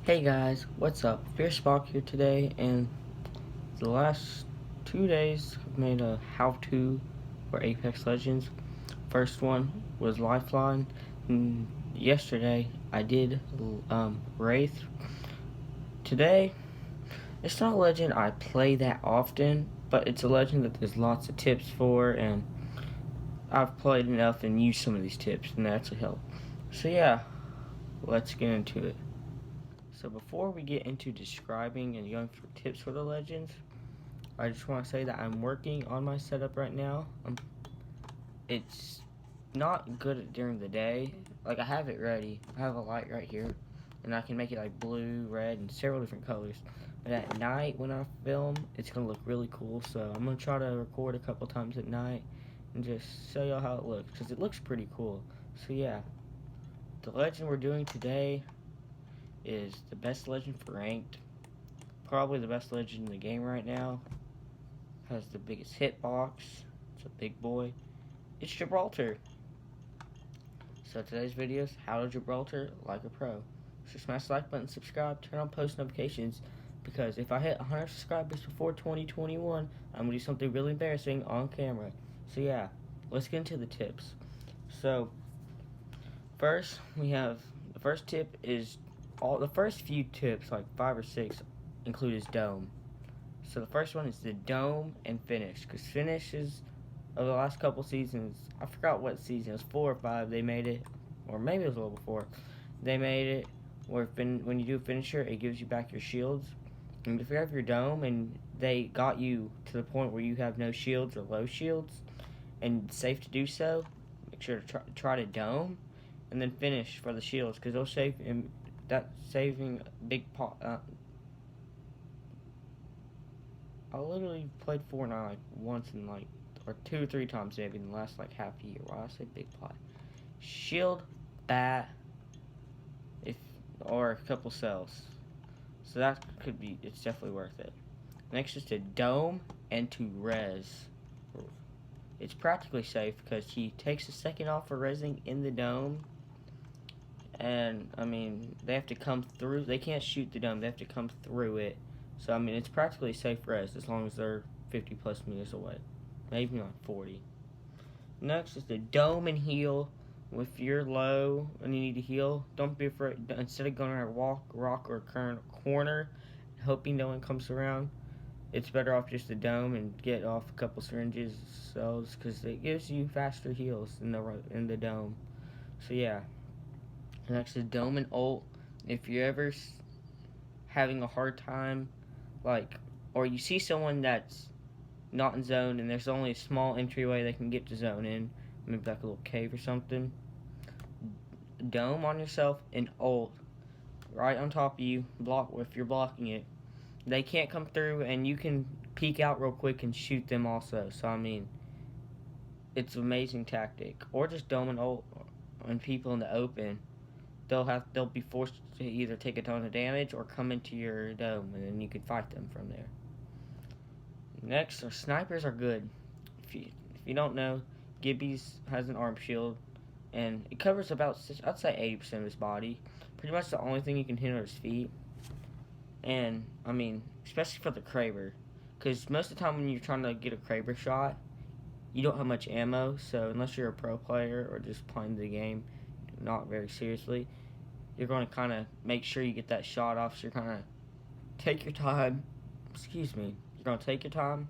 Hey guys, what's up? Fierce Spark here today, and the last 2 days I've made a how-to for Apex Legends. First one was Lifeline, and yesterday I did Wraith. Today, it's not a legend I play that often, but it's a legend that there's lots of tips for, and I've played enough and used some of these tips, and that's a help. So yeah, let's get into it. So before we get into describing and going through tips for the legends, I just want to say that I'm working on my setup right now. It's not good during the day. Like, I have it ready. I have a light right here, and I can make it like blue, red, and several different colors. But at night when I film, it's going to look really cool. So I'm going to try to record a couple times at night and just show y'all how it looks, because it looks pretty cool. So yeah, the legend we're doing today is the best legend for ranked. Probably the best legend in the game right now. Has the biggest hitbox. It's a big boy. It's Gibbraltor. So today's video is how to Gibbraltor like a pro. So smash the like button, subscribe, turn on post notifications, because if I hit 100 subscribers before 2021, I'm going to do something really embarrassing on camera. So yeah, let's get into the tips. So first, we have the first tip is the first few tips, like 5 or 6, include his dome. So the first one is the dome and finish, because finishes of the last couple seasons, I forgot what season, it was 4 or 5, they made it, or maybe it was a little before, they made it where when you do a finisher, it gives you back your shields. And if you have your dome and they got you to the point where you have no shields or low shields, and it's safe to do so, make sure to try to dome and then finish for the shields, because they'll save saving big pot. I literally played Fortnite once in or 2 or 3 times maybe in the last half a year. Why I say big pot? Shield, bat, or a couple cells. So that could be, it's definitely worth it. Next is to dome and to res. It's practically safe because he takes a second off for resing in the dome. And, I mean, they have to come through. They can't shoot the dome. They have to come through it. So, I mean, it's practically safe res as long as they're 50 plus meters away. Maybe not 40. Next is the dome and heal. If you're low and you need to heal, don't be afraid. Instead of going around rock or corner, hoping no one comes around, it's better off just the dome and get off a couple syringes, cells, because it gives you faster heals in the dome. So, yeah. Next is dome and ult. If you're ever having a hard time, or you see someone that's not in zone and there's only a small entryway they can get to zone in, maybe like a little cave or something, dome on yourself and ult right on top of you, if you're blocking it. They can't come through, and you can peek out real quick and shoot them also. So, I mean, it's an amazing tactic. Or just dome and ult on people in the open. They'll be forced to either take a ton of damage or come into your dome, and then you can fight them from there. Next, snipers are good. If you don't know, Gibby's has an arm shield, and it covers about, I'd say 80% of his body. Pretty much the only thing you can hit are his feet. And, I mean, especially for the Kraber, because most of the time when you're trying to get a Kraber shot, you don't have much ammo, so unless you're a pro player or just playing the game not very seriously, you're going to kind of make sure you get that shot off, so you're kind of take your time, you're going to take your time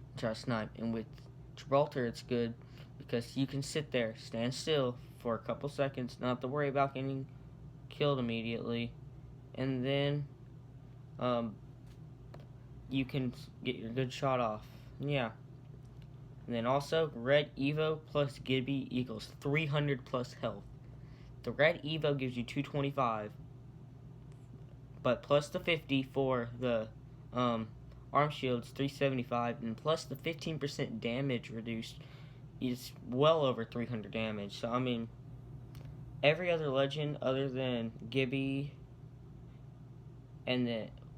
and try to snipe. And with Gibbraltar, it's good because you can sit there, stand still for a couple seconds, not have to worry about getting killed immediately, and then you can get your good shot off. Yeah. And then also, red Evo plus Gibby equals 300 plus health. The red Evo gives you 225, but plus the 50 for the arm shields, 375, and plus the 15% damage reduced is well over 300 damage. So, I mean, every other legend other than Gibby and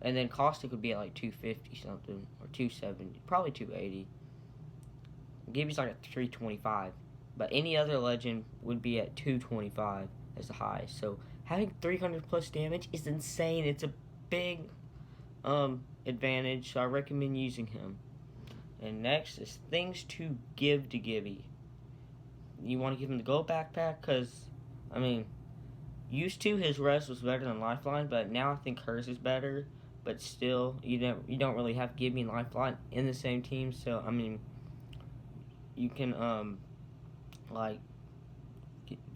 then Caustic would be at like 250 something, or 270, probably 280. Gibby's like at 325, but any other legend would be at 225 as the highest. So having 300 plus damage is insane. It's a big advantage, so I recommend using him. And next is things to give to Gibby. You want to give him the gold backpack because, I mean, used to his res was better than Lifeline, but now I think hers is better. But still, you don't really have Gibby and Lifeline in the same team, so I mean, you can like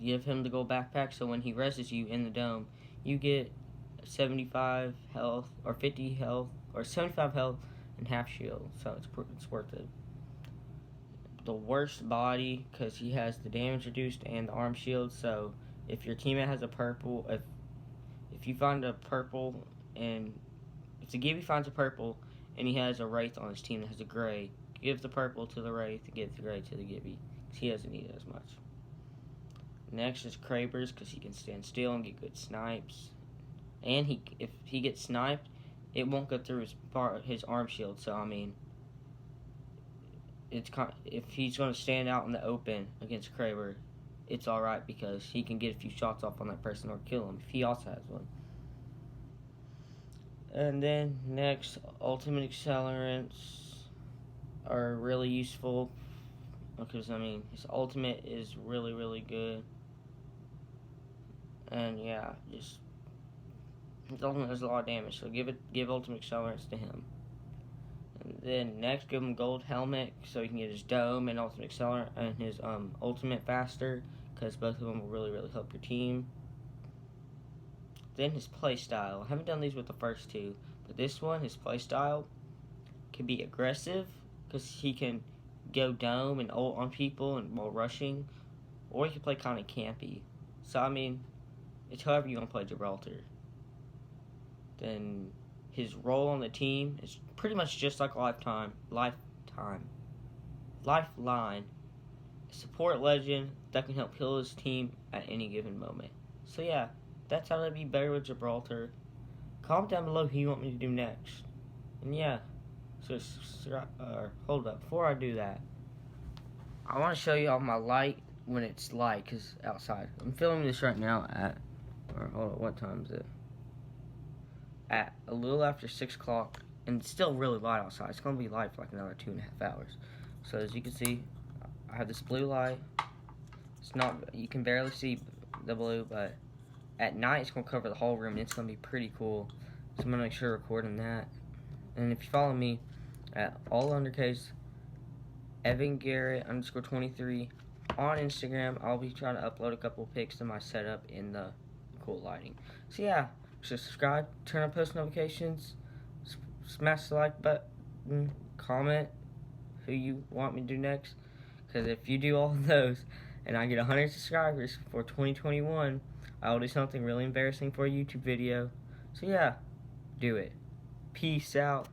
give him the gold backpack. So when he reses you in the dome, you get 75 health or 50 health or 75 health and half shield. So it's worth it. The worst body because he has the damage reduced and the arm shield. So if your teammate has a purple, if you find a purple and if the Gibby finds a purple and he has a Wraith on his team that has a gray, give the purple to the Wraith, give the gray to the Gibby, because he doesn't need it as much. Next is Krabers, because he can stand still and get good snipes. And if he gets sniped, it won't go through his arm shield, so I mean, if he's going to stand out in the open against Kraber, it's alright because he can get a few shots off on that person or kill him if he also has one. And then next, ultimate accelerants are really useful because I mean his ultimate is really, really good. And yeah, just his ultimate does a lot of damage, so give ultimate accelerants to him. And then next, give him gold helmet so he can get his dome and ultimate accelerant and his ultimate faster, because both of them will really, really help your team. Then his playstyle. I haven't done these with the first two, but this one, his playstyle, can be aggressive because he can go dome and ult on people and while rushing, or he can play kind of campy. So I mean, it's however you want to play Gibraltar. Then his role on the team is pretty much just like Lifeline. Support legend that can help heal his team at any given moment. So yeah, that's how to be better with Gibraltar. Comment down below who you want me to do next. And yeah, so hold up, before I do that, I want to show you all my light when it's light, because outside. I'm filming this right now hold on, what time is it? At a little after 6 o'clock, and it's still really light outside. It's going to be light for like another 2.5 hours. So as you can see, I have this blue light. It's not, you can barely see the blue, but at night it's going to cover the whole room, and it's going to be pretty cool. So I'm going to make sure recording that. And if you follow me at all undercase Evan Garrett _23 on Instagram, I'll be trying to upload a couple pics of my setup in the cool lighting. So yeah, so subscribe, turn on post notifications, smash the like button, comment who you want me to do next, because if you do all of those and I get 100 subscribers for 2021, I will do something really embarrassing for a YouTube video. So yeah, do it. Peace out.